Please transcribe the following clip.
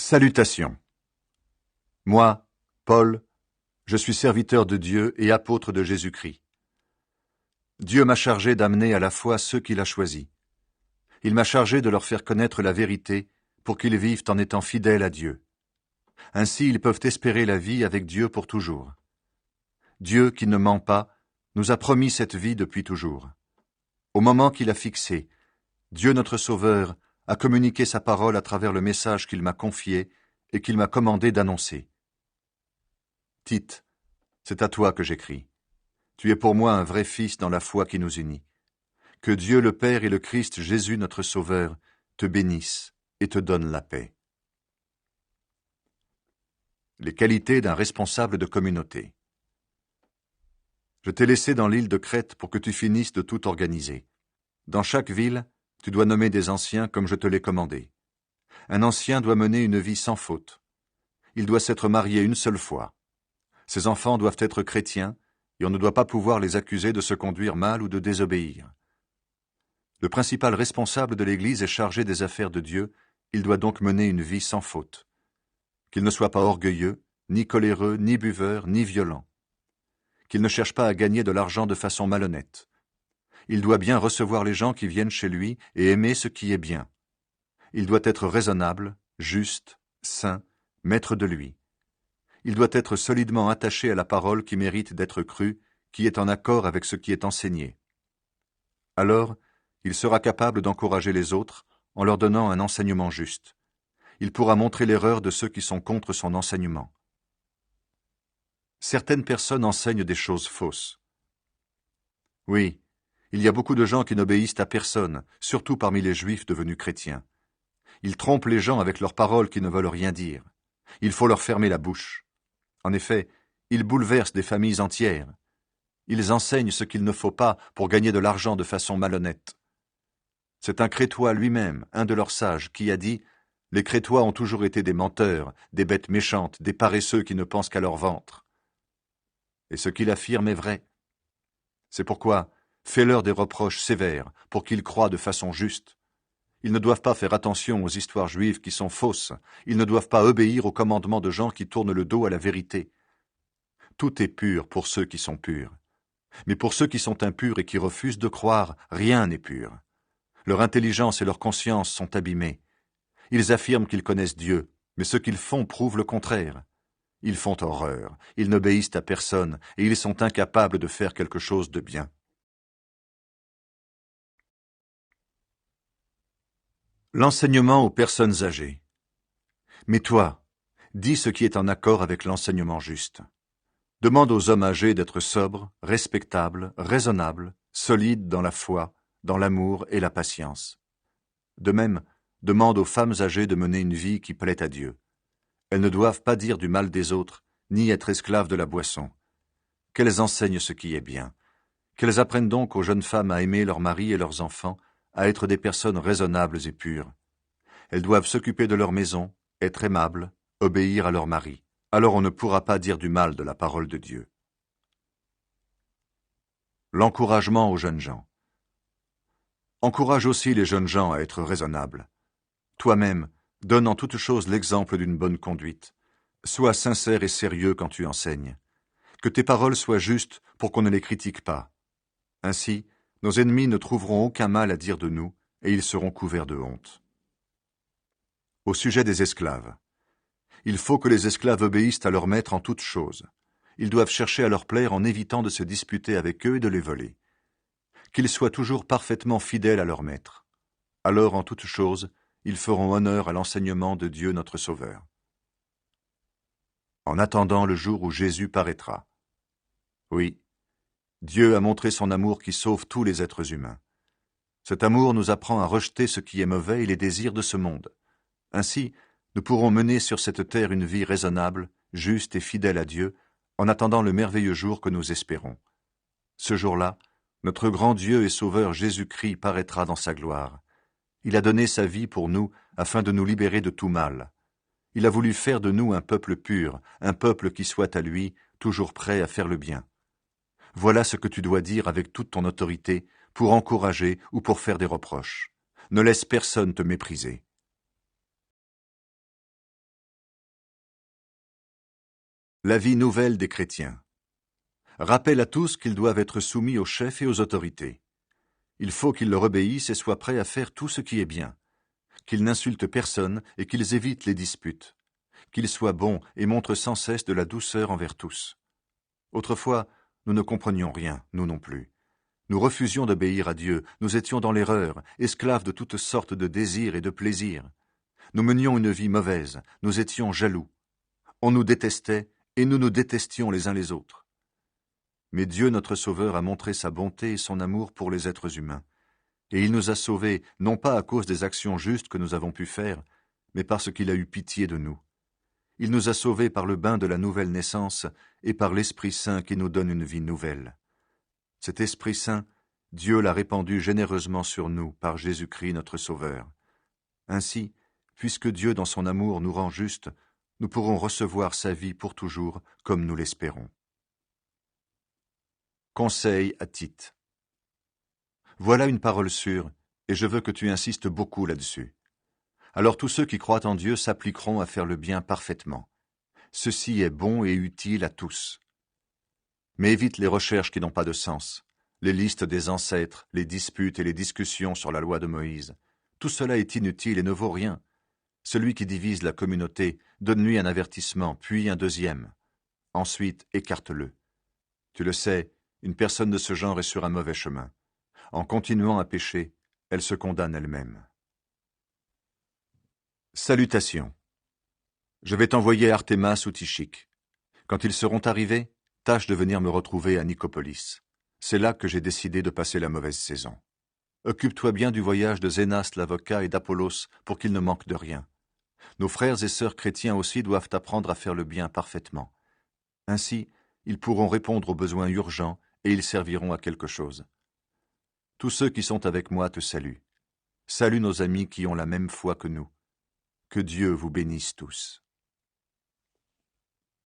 Salutations. Moi, Paul, je suis serviteur de Dieu et apôtre de Jésus-Christ. Dieu m'a chargé d'amener à la foi ceux qu'il a choisis. Il m'a chargé de leur faire connaître la vérité pour qu'ils vivent en étant fidèles à Dieu. Ainsi ils peuvent espérer la vie avec Dieu pour toujours. Dieu, qui ne ment pas, nous a promis cette vie depuis toujours. Au moment qu'il a fixé, Dieu notre Sauveur a communiqué sa parole à travers le message qu'il m'a confié et qu'il m'a commandé d'annoncer. Tite, c'est à toi que j'écris. Tu es pour moi un vrai fils dans la foi qui nous unit. Que Dieu le Père et le Christ Jésus notre Sauveur te bénissent et te donnent la paix. Les qualités d'un responsable de communauté. Je t'ai laissé dans l'île de Crète pour que tu finisses de tout organiser. Dans chaque ville, tu dois nommer des anciens comme je te l'ai commandé. Un ancien doit mener une vie sans faute. Il doit s'être marié une seule fois. Ses enfants doivent être chrétiens, et on ne doit pas pouvoir les accuser de se conduire mal ou de désobéir. Le principal responsable de l'Église est chargé des affaires de Dieu, il doit donc mener une vie sans faute. Qu'il ne soit pas orgueilleux, ni coléreux, ni buveur, ni violent. Qu'il ne cherche pas à gagner de l'argent de façon malhonnête. Il doit bien recevoir les gens qui viennent chez lui et aimer ce qui est bien. Il doit être raisonnable, juste, saint, maître de lui. Il doit être solidement attaché à la parole qui mérite d'être crue, qui est en accord avec ce qui est enseigné. Alors, il sera capable d'encourager les autres en leur donnant un enseignement juste. Il pourra montrer l'erreur de ceux qui sont contre son enseignement. Certaines personnes enseignent des choses fausses. Oui, il y a beaucoup de gens qui n'obéissent à personne, surtout parmi les Juifs devenus chrétiens. Ils trompent les gens avec leurs paroles qui ne veulent rien dire. Il faut leur fermer la bouche. En effet, ils bouleversent des familles entières. Ils enseignent ce qu'il ne faut pas pour gagner de l'argent de façon malhonnête. C'est un Crétois lui-même, un de leurs sages, qui a dit « Les Crétois ont toujours été des menteurs, des bêtes méchantes, des paresseux qui ne pensent qu'à leur ventre. » Et ce qu'il affirme est vrai. C'est pourquoi, fais-leur des reproches sévères pour qu'ils croient de façon juste. Ils ne doivent pas faire attention aux histoires juives qui sont fausses. Ils ne doivent pas obéir aux commandements de gens qui tournent le dos à la vérité. Tout est pur pour ceux qui sont purs. Mais pour ceux qui sont impurs et qui refusent de croire, rien n'est pur. Leur intelligence et leur conscience sont abîmées. Ils affirment qu'ils connaissent Dieu, mais ce qu'ils font prouve le contraire. Ils font horreur, ils n'obéissent à personne et ils sont incapables de faire quelque chose de bien. L'enseignement aux personnes âgées. Mais toi, dis ce qui est en accord avec l'enseignement juste. Demande aux hommes âgés d'être sobres, respectables, raisonnables, solides dans la foi, dans l'amour et la patience. De même, demande aux femmes âgées de mener une vie qui plaît à Dieu. Elles ne doivent pas dire du mal des autres, ni être esclaves de la boisson. Qu'elles enseignent ce qui est bien. Qu'elles apprennent donc aux jeunes femmes à aimer leurs maris et leurs enfants, à être des personnes raisonnables et pures. Elles doivent s'occuper de leur maison, être aimables, obéir à leur mari. Alors on ne pourra pas dire du mal de la parole de Dieu. L'encouragement aux jeunes gens. Encourage aussi les jeunes gens à être raisonnables. Toi-même, donne en toute chose l'exemple d'une bonne conduite. Sois sincère et sérieux quand tu enseignes. Que tes paroles soient justes pour qu'on ne les critique pas. Ainsi, nos ennemis ne trouveront aucun mal à dire de nous et ils seront couverts de honte. Au sujet des esclaves. Il faut que les esclaves obéissent à leur maître en toutes choses. Ils doivent chercher à leur plaire en évitant de se disputer avec eux et de les voler. Qu'ils soient toujours parfaitement fidèles à leur maître. Alors, en toutes choses, ils feront honneur à l'enseignement de Dieu notre Sauveur. En attendant le jour où Jésus paraîtra. Oui, Dieu a montré son amour qui sauve tous les êtres humains. Cet amour nous apprend à rejeter ce qui est mauvais et les désirs de ce monde. Ainsi, nous pourrons mener sur cette terre une vie raisonnable, juste et fidèle à Dieu, en attendant le merveilleux jour que nous espérons. Ce jour-là, notre grand Dieu et Sauveur Jésus-Christ paraîtra dans sa gloire. Il a donné sa vie pour nous afin de nous libérer de tout mal. Il a voulu faire de nous un peuple pur, un peuple qui soit à lui, toujours prêt à faire le bien. Voilà ce que tu dois dire avec toute ton autorité pour encourager ou pour faire des reproches. Ne laisse personne te mépriser. La vie nouvelle des chrétiens. Rappelle à tous qu'ils doivent être soumis aux chefs et aux autorités. Il faut qu'ils leur obéissent et soient prêts à faire tout ce qui est bien, qu'ils n'insultent personne et qu'ils évitent les disputes, qu'ils soient bons et montrent sans cesse de la douceur envers tous. Autrefois, nous ne comprenions rien, nous non plus. Nous refusions d'obéir à Dieu, nous étions dans l'erreur, esclaves de toutes sortes de désirs et de plaisirs. Nous menions une vie mauvaise, nous étions jaloux. On nous détestait et nous nous détestions les uns les autres. Mais Dieu notre Sauveur a montré sa bonté et son amour pour les êtres humains. Et il nous a sauvés, non pas à cause des actions justes que nous avons pu faire, mais parce qu'il a eu pitié de nous. Il nous a sauvés par le bain de la nouvelle naissance et par l'Esprit Saint qui nous donne une vie nouvelle. Cet Esprit Saint, Dieu l'a répandu généreusement sur nous par Jésus-Christ notre Sauveur. Ainsi, puisque Dieu dans son amour nous rend justes, nous pourrons recevoir sa vie pour toujours comme nous l'espérons. Conseil à Tite. Voilà une parole sûre, et je veux que tu insistes beaucoup là-dessus. Alors tous ceux qui croient en Dieu s'appliqueront à faire le bien parfaitement. Ceci est bon et utile à tous. Mais évite les recherches qui n'ont pas de sens, les listes des ancêtres, les disputes et les discussions sur la loi de Moïse. Tout cela est inutile et ne vaut rien. Celui qui divise la communauté, donne-lui un avertissement, puis un deuxième. Ensuite, écarte-le. Tu le sais, une personne de ce genre est sur un mauvais chemin. En continuant à pécher, elle se condamne elle-même. Salutations. Je vais t'envoyer Artémas ou Tychique. Quand ils seront arrivés, tâche de venir me retrouver à Nicopolis. C'est là que j'ai décidé de passer la mauvaise saison. Occupe-toi bien du voyage de Zénas l'avocat et d'Apollos pour qu'ils ne manquent de rien. Nos frères et sœurs chrétiens aussi doivent apprendre à faire le bien parfaitement. Ainsi, ils pourront répondre aux besoins urgents et ils serviront à quelque chose. Tous ceux qui sont avec moi te saluent. Salue nos amis qui ont la même foi que nous. Que Dieu vous bénisse tous.